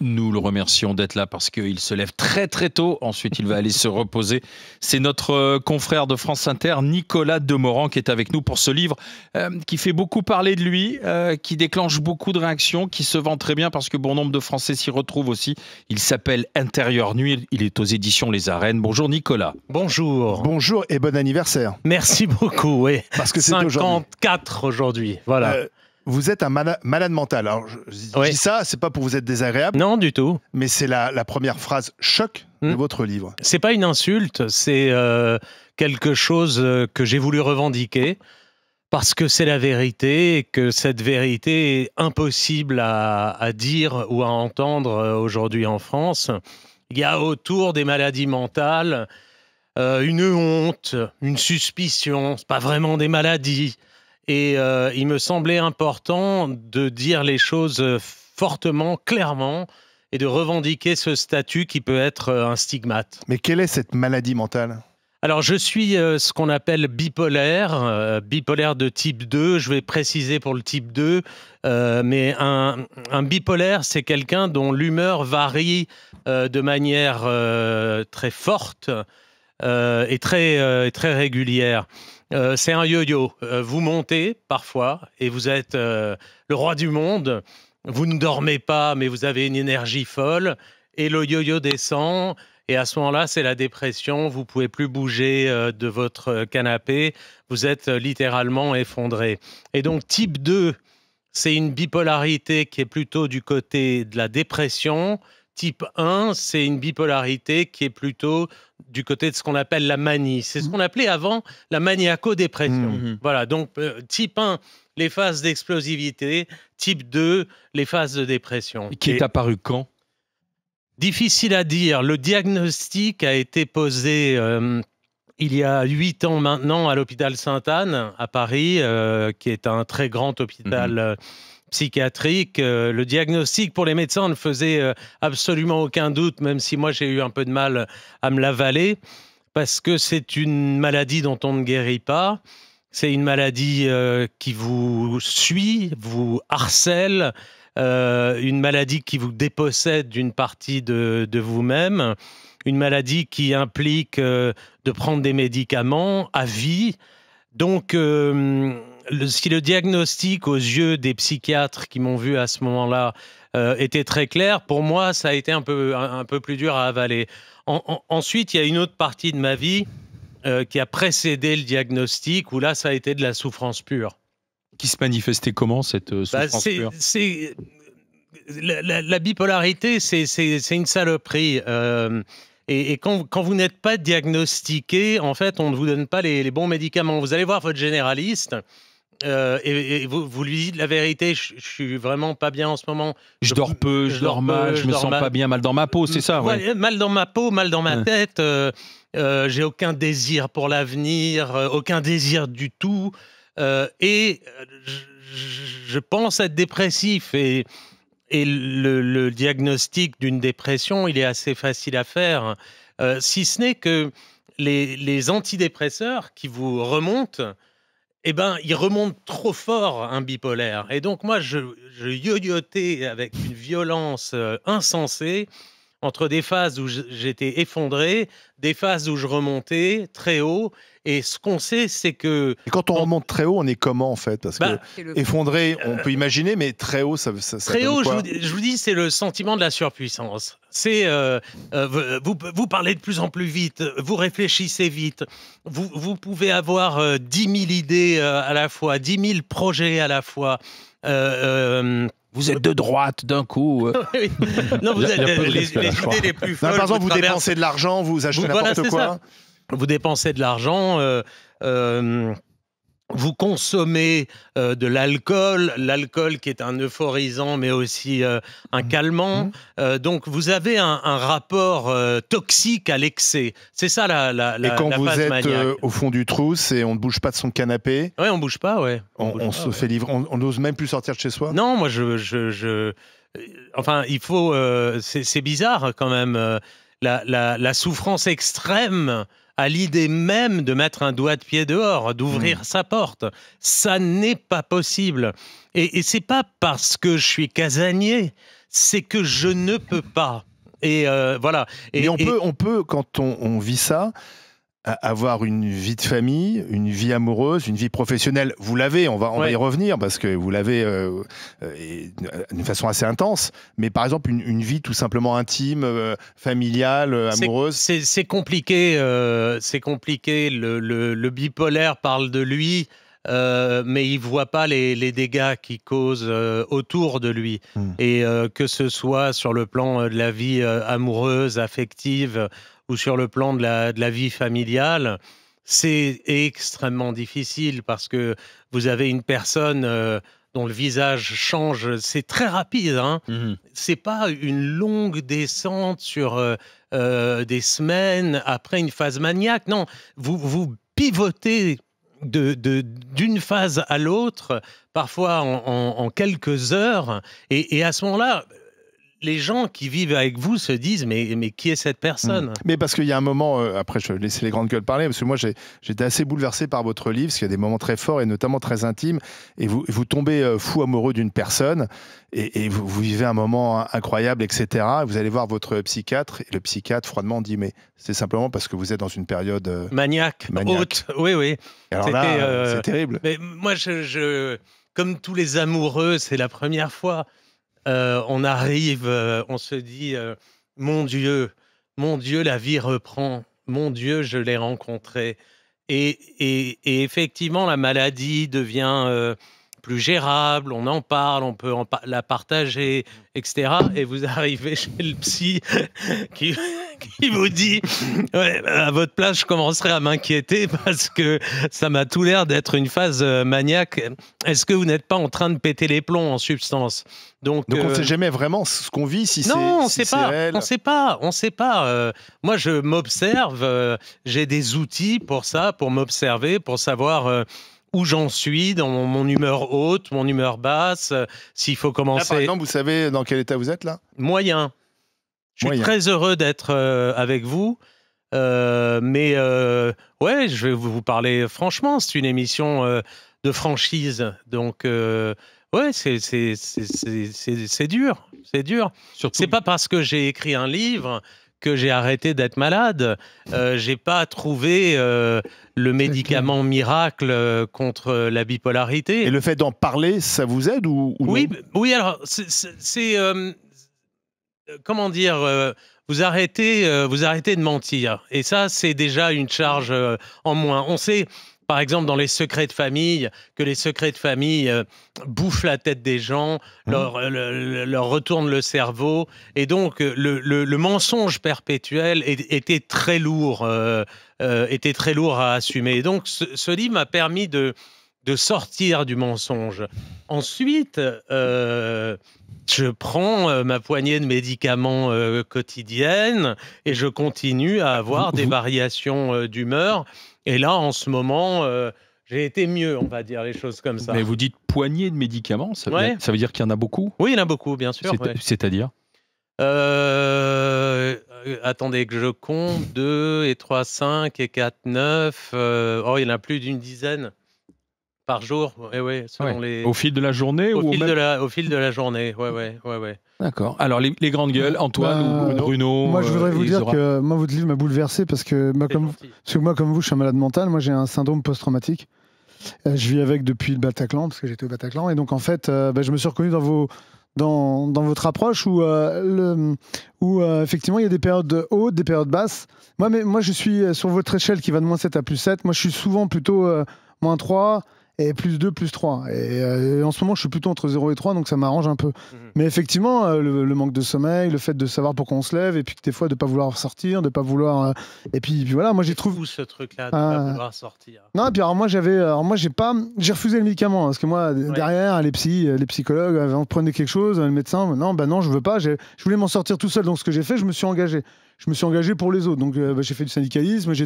Nous le remercions d'être là parce qu'il se lève très très tôt. Ensuite, il va aller se reposer. C'est notre confrère de France Inter, Nicolas Demorand, qui est avec nous pour ce livre qui fait beaucoup parler de lui, qui déclenche beaucoup de réactions, qui se vend très bien parce que bon nombre de Français s'y retrouvent aussi. Il s'appelle Intérieur Nuit. Il est aux éditions Les Arènes. Bonjour Nicolas. Bonjour. Bonjour et bon anniversaire. Merci beaucoup. Oui. Parce que c'est 54 aujourd'hui. Voilà. Vous êtes un malade mental. Alors, je dis ça, c'est pas pour vous être désagréable. Non, du tout. Mais c'est la première phrase choc de votre livre. C'est pas une insulte, c'est quelque chose que j'ai voulu revendiquer parce que c'est la vérité et que cette vérité est impossible à dire ou à entendre aujourd'hui en France. Il y a autour des maladies mentales une honte, une suspicion. C'est pas vraiment des maladies. Et il me semblait important de dire les choses fortement, clairement, et de revendiquer ce statut qui peut être un stigmate. Mais quelle est cette maladie mentale ? Alors, je suis ce qu'on appelle bipolaire, bipolaire de type 2. Je vais préciser pour le type 2, mais un bipolaire, c'est quelqu'un dont l'humeur varie de manière très forte et très régulière. C'est un yo-yo. Vous montez parfois et vous êtes le roi du monde. Vous ne dormez pas, mais vous avez une énergie folle. Et le yo-yo descend. Et à ce moment-là, c'est la dépression. Vous ne pouvez plus bouger de votre canapé. Vous êtes littéralement effondré. Et donc, type 2, c'est une bipolarité qui est plutôt du côté de la dépression. Type 1, c'est une bipolarité qui est plutôt du côté de ce qu'on appelle la manie. C'est ce qu'on appelait avant la maniaco-dépression. Voilà, donc type 1, les phases d'explosivité. Type 2, les phases de dépression. Qui est apparu quand ? Difficile à dire. Le diagnostic a été posé il y a 8 ans maintenant à l'hôpital Sainte-Anne à Paris, qui est un très grand hôpital psychiatrique. Le diagnostic pour les médecins ne faisait absolument aucun doute, même si moi j'ai eu un peu de mal à me l'avaler, parce que c'est une maladie dont on ne guérit pas. C'est une maladie qui vous suit, vous harcèle, une maladie qui vous dépossède d'une partie de vous-même, une maladie qui implique de prendre des médicaments à vie. Donc, si le diagnostic aux yeux des psychiatres qui m'ont vu à ce moment-là était très clair, pour moi, ça a été un peu plus dur à avaler. Ensuite, il y a une autre partie de ma vie qui a précédé le diagnostic, où là, ça a été de la souffrance pure. Qui se manifestait comment, cette souffrance pure ? La bipolarité, c'est une saloperie. Et quand vous n'êtes pas diagnostiqué, en fait, on ne vous donne pas les bons médicaments. Vous allez voir votre généraliste et vous lui dites la vérité, je suis vraiment pas bien en ce moment. Je dors peu, je dors mal, je me sens pas bien, mal dans ma peau, c'est ça, ouais. Mal dans ma peau, mal dans ma tête, j'ai aucun désir pour l'avenir, aucun désir du tout. Et je pense être dépressif. Et le diagnostic d'une dépression, il est assez facile à faire, si ce n'est que les antidépresseurs qui vous remontent, eh ben, ils remontent trop fort un bipolaire. Et donc moi, je yo-yotais avec une violence insensée entre des phases où j'étais effondré, des phases où je remontais très haut. Et ce qu'on sait, c'est que... Et quand on remonte très haut, on est comment, en fait? Parce que effondré, on peut imaginer, mais très haut, ça très haut, je vous dis, c'est le sentiment de la surpuissance. C'est... vous parlez de plus en plus vite, vous réfléchissez vite, vous pouvez avoir 10 000 idées à la fois, 10 000 projets à la fois. Vous êtes de droite d'un coup. Oui. Non, vous êtes les idées les plus folles. Non, par exemple, vous dépensez de l'argent, vous achetez n'importe quoi. Vous dépensez de l'argent, vous consommez de l'alcool, l'alcool qui est un euphorisant mais aussi un calmant. Donc vous avez un rapport toxique à l'excès. C'est ça la Et quand la vous phase êtes maniaque. au fond du trou, on ne bouge pas de son canapé. Oui, on bouge pas, ouais. On se fait livrer, on n'ose même plus sortir de chez soi. Non, moi enfin, il faut. C'est bizarre quand même. La souffrance extrême à l'idée même de mettre un doigt de pied dehors, d'ouvrir sa porte. Ça n'est pas possible. Et c'est pas parce que je suis casanier, c'est que je ne peux pas. Et voilà. Mais on peut, quand on vit ça, avoir une vie de famille, une vie amoureuse, une vie professionnelle. Vous l'avez, on va y revenir, parce que vous l'avez d'une façon assez intense. Mais par exemple, une vie tout simplement intime, familiale, amoureuse. C'est compliqué. C'est compliqué. Le bipolaire parle de lui, mais il ne voit pas les dégâts qu'il cause autour de lui. Et que ce soit sur le plan de la vie amoureuse, affective, ou sur le plan de la vie familiale, c'est extrêmement difficile parce que vous avez une personne dont le visage change, c'est très rapide. Hein. C'est pas une longue descente sur des semaines après une phase maniaque. Non, vous pivotez d'une phase à l'autre, parfois en quelques heures, et à ce moment-là, les gens qui vivent avec vous se disent mais qui est cette personne? Mais parce qu'il y a un moment, après je vais laisser les grandes gueules parler, parce que moi j'étais assez bouleversé par votre livre, parce qu'il y a des moments très forts et notamment très intimes, et vous tombez fou amoureux d'une personne, et vous vivez un moment incroyable, etc. Vous allez voir votre psychiatre, et le psychiatre froidement dit mais c'est simplement parce que vous êtes dans une période maniaque. Haute. Oui. Et alors là, c'est terrible. Mais moi, comme tous les amoureux, c'est la première fois. On arrive, on se dit mon Dieu, la vie reprend. Mon Dieu, je l'ai rencontré. Et effectivement, la maladie devient plus gérable, on en parle, on peut la partager, etc. Et vous arrivez chez le psy qui vous dit ouais, à votre place, je commencerai à m'inquiéter parce que ça m'a tout l'air d'être une phase maniaque. Est-ce que vous n'êtes pas en train de péter les plombs en substance? Donc on ne sait jamais vraiment ce qu'on vit, si c'est non, on si sait pas. réel. On sait pas. Moi, je m'observe. J'ai des outils pour ça, pour m'observer, pour savoir où j'en suis dans mon humeur haute, mon humeur basse, s'il faut commencer... Là, par exemple, vous savez dans quel état vous êtes, là? Moyen. Je suis très heureux d'être avec vous, mais ouais, je vais vous parler franchement, c'est une émission de franchise, donc ouais, c'est dur, c'est dur. C'est pas parce que j'ai écrit un livre que j'ai arrêté d'être malade. J'ai pas trouvé le médicament miracle contre la bipolarité. Et le fait d'en parler, ça vous aide ou oui, non? Oui, alors c'est comment dire, vous arrêtez de mentir. Et ça, c'est déjà une charge en moins. On sait, par exemple, dans les secrets de famille, que les secrets de famille bouffent la tête des gens, leur retournent le cerveau. Et donc, le mensonge perpétuel était très lourd à assumer. Et donc, ce livre m'a permis de sortir du mensonge. Ensuite, je prends ma poignée de médicaments quotidiennes et je continue à avoir des variations d'humeur. Et là, en ce moment, j'ai été mieux, on va dire les choses comme ça. Mais vous dites poignée de médicaments, ça veut dire qu'il y en a beaucoup? Oui, il y en a beaucoup, bien sûr. C'est-à-dire attendez que je compte. 2 et 3, 5 et 4, 9. Oh, il y en a plus d'une dizaine. Par jour, selon les... Au fil de la journée au fil de la journée, ouais. D'accord. Alors, les grandes gueules, Antoine ou Bruno? Moi, je voudrais vous dire que moi, votre livre m'a bouleversé parce que moi, comme vous, je suis un malade mental. Moi, j'ai un syndrome post-traumatique. Je vis avec depuis le Bataclan, parce que j'étais au Bataclan. Et donc, en fait, je me suis reconnu dans votre approche où effectivement, il y a des périodes hautes, des périodes basses. Moi, je suis sur votre échelle qui va de -7 à +7. Moi, je suis souvent plutôt -3. Et +2, +3. Et en ce moment, je suis plutôt entre 0 et 3, donc ça m'arrange un peu. Mais effectivement, le manque de sommeil, le fait de savoir pourquoi on se lève, et puis que des fois, de ne pas vouloir sortir, de ne pas vouloir... Et puis voilà, moi, j'ai trouvé... Où ce truc-là, de ne pas vouloir sortir? Non, et puis alors moi, j'ai refusé le médicament, parce que moi, derrière, les psychologues, on prenait quelque chose, le médecin, non, je veux pas, je voulais m'en sortir tout seul, donc ce que j'ai fait, je me suis engagé. Je me suis engagé pour les autres. Donc, j'ai fait du syndicalisme, je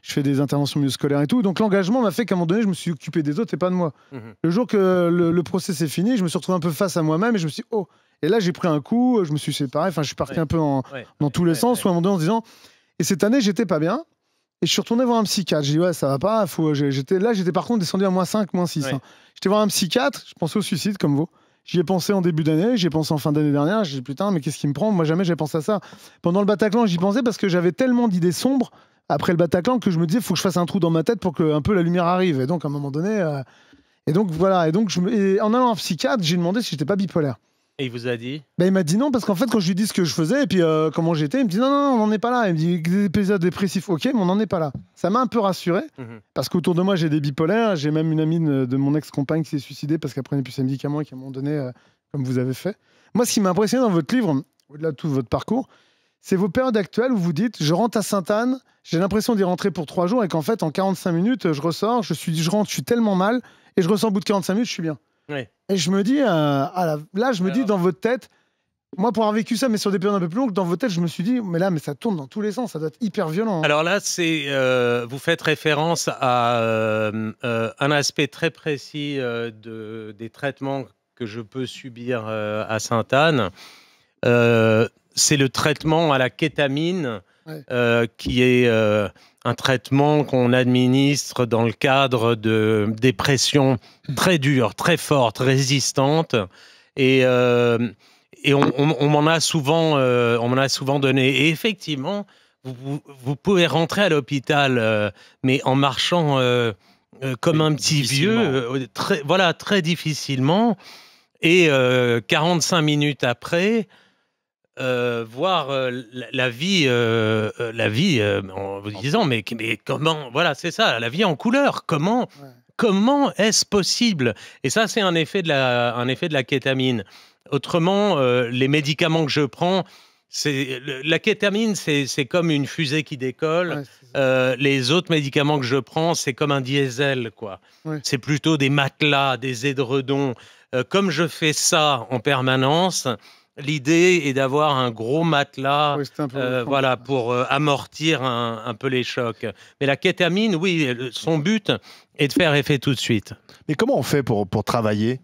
fais des interventions milieu scolaire et tout. Donc, l'engagement m'a fait qu'à un moment donné, je me suis occupé des autres et pas de moi. Le jour que le procès s'est fini, je me suis retrouvé un peu face à moi-même et je me suis dit, oh. Et là, j'ai pris un coup, je me suis séparé. Enfin, je suis parti un peu dans tous les sens. Ou à un moment donné, en se disant, et cette année, j'étais pas bien. Et je suis retourné voir un psychiatre. J'ai dit, ouais, ça va pas. J'étais par contre descendu à -5, -6. Hein. J'étais voir un psychiatre, je pensais au suicide comme vous. J'y ai pensé en début d'année, j'y ai pensé en fin d'année dernière. J'ai dit putain, mais qu'est-ce qui me prend? Moi, jamais j'ai pensé à ça. Pendant le Bataclan, j'y pensais parce que j'avais tellement d'idées sombres après le Bataclan que je me disais, il faut que je fasse un trou dans ma tête pour que un peu la lumière arrive. Et donc, à un moment donné, et donc voilà. Et donc, et en allant à un psychiatre, j'ai demandé si j'étais pas bipolaire. Et il vous a dit? Ben, il m'a dit non, parce qu'en fait, quand je lui dis ce que je faisais et puis comment j'étais, il me dit non, non, non, on n'en est pas là. Il me dit des épisodes dépressifs, ok, mais on n'en est pas là. Ça m'a un peu rassuré, parce qu'autour de moi, j'ai des bipolaires. J'ai même une amie de mon ex-compagne qui s'est suicidée parce qu'elle prenait plus ses médicaments et qu'à un moment donné, comme vous avez fait. Moi, ce qui m'a impressionné dans votre livre, au-delà de tout votre parcours, c'est vos périodes actuelles où vous dites je rentre à Sainte-Anne, j'ai l'impression d'y rentrer pour 3 jours et qu'en fait, en 45 minutes, je ressors, je rentre, je suis tellement mal et je ressors au bout de 45 minutes, je suis bien. Oui. Et je me dis, là, je me dis dans votre tête, moi, pour avoir vécu ça, mais sur des périodes un peu plus longues, dans votre tête, je me suis dit, mais là, mais ça tourne dans tous les sens, ça doit être hyper violent. Hein. Alors là, vous faites référence à un aspect très précis des traitements que je peux subir à Sainte-Anne. C'est le traitement à la kétamine, qui est un traitement qu'on administre dans le cadre de dépression très dure, très forte, résistante. Et on m'en a souvent donné. Et effectivement, vous pouvez rentrer à l'hôpital, mais en marchant comme un petit vieux, très difficilement. Et 45 minutes après, voir la vie en vous disant mais comment, voilà, c'est ça, la vie en couleur, comment est-ce possible? Et ça, c'est un effet de la kétamine. Autrement, les médicaments que je prends, la kétamine, c'est comme une fusée qui décolle. Les autres médicaments que je prends, c'est comme un diesel, quoi. C'est plutôt des matelas, des édredons. Comme je fais ça en permanence, l'idée est d'avoir un gros matelas, voilà, pour amortir un peu les chocs. Mais la kétamine, oui, son but est de faire effet tout de suite. Mais comment on fait pour travailler,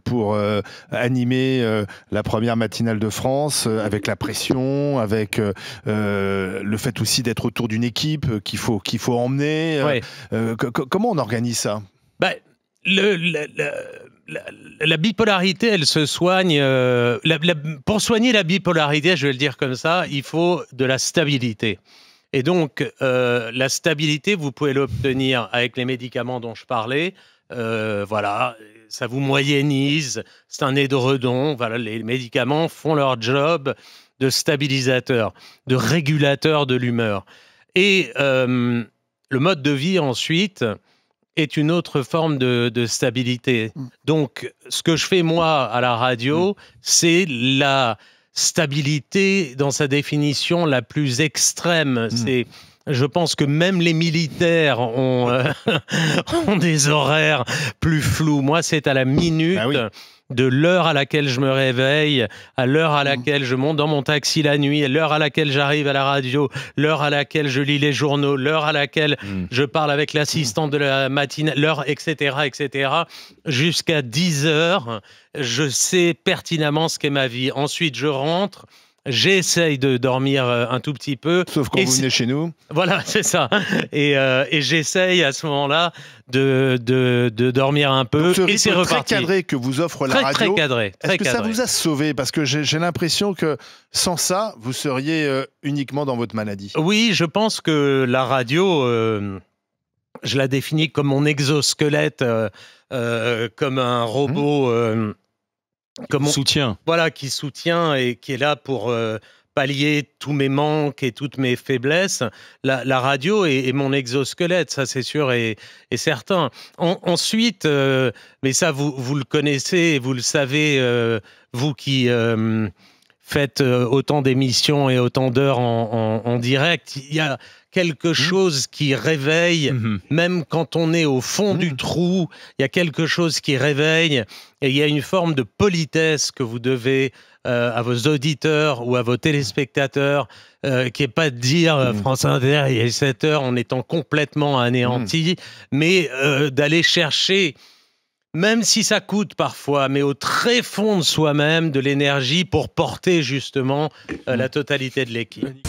pour animer la première matinale de France, avec la pression, avec le fait aussi d'être autour d'une équipe qu'il faut emmener comment on organise ça? La bipolarité, elle se soigne. Pour soigner la bipolarité, je vais le dire comme ça, il faut de la stabilité. Et donc, la stabilité, vous pouvez l'obtenir avec les médicaments dont je parlais. Voilà, ça vous moyennise, c'est un édredon. Voilà, les médicaments font leur job de stabilisateur, de régulateur de l'humeur. Et le mode de vie, ensuite, est une autre forme de stabilité. Donc, ce que je fais, moi, à la radio, c'est la stabilité dans sa définition la plus extrême. Je pense que même les militaires ont des horaires plus flous. Moi, c'est à la minute de l'heure à laquelle je me réveille, à l'heure à laquelle je monte dans mon taxi la nuit, à l'heure à laquelle j'arrive à la radio, l'heure à laquelle je lis les journaux, l'heure à laquelle je parle avec l'assistante de la matinale, l'heure, etc., etc. Jusqu'à 10 heures, je sais pertinemment ce qu'est ma vie. Ensuite, je rentre. J'essaye de dormir un tout petit peu. Sauf quand vous venez chez nous. Voilà, c'est ça. Et j'essaye à ce moment-là de dormir un peu. Donc, et c'est reparti. Très cadré que vous offre la radio. Très cadré. Est-ce que ça vous a sauvé? Parce que j'ai l'impression que sans ça, vous seriez uniquement dans votre maladie. Oui, je pense que la radio, je la définis comme mon exosquelette, comme un robot... soutien. Voilà, qui soutient et qui est là pour pallier tous mes manques et toutes mes faiblesses. La radio est mon exosquelette, ça c'est sûr et certain. Ensuite, mais ça vous le connaissez, vous le savez, vous qui faites autant d'émissions et autant d'heures en direct, il y a quelque chose qui réveille, même quand on est au fond du trou, il y a quelque chose qui réveille, et il y a une forme de politesse que vous devez à vos auditeurs ou à vos téléspectateurs, qui n'est pas de dire France Inter, il est 7 heures en étant complètement anéanti, mais d'aller chercher, même si ça coûte parfois, mais au très fond de soi-même, de l'énergie pour porter justement la totalité de l'équipe.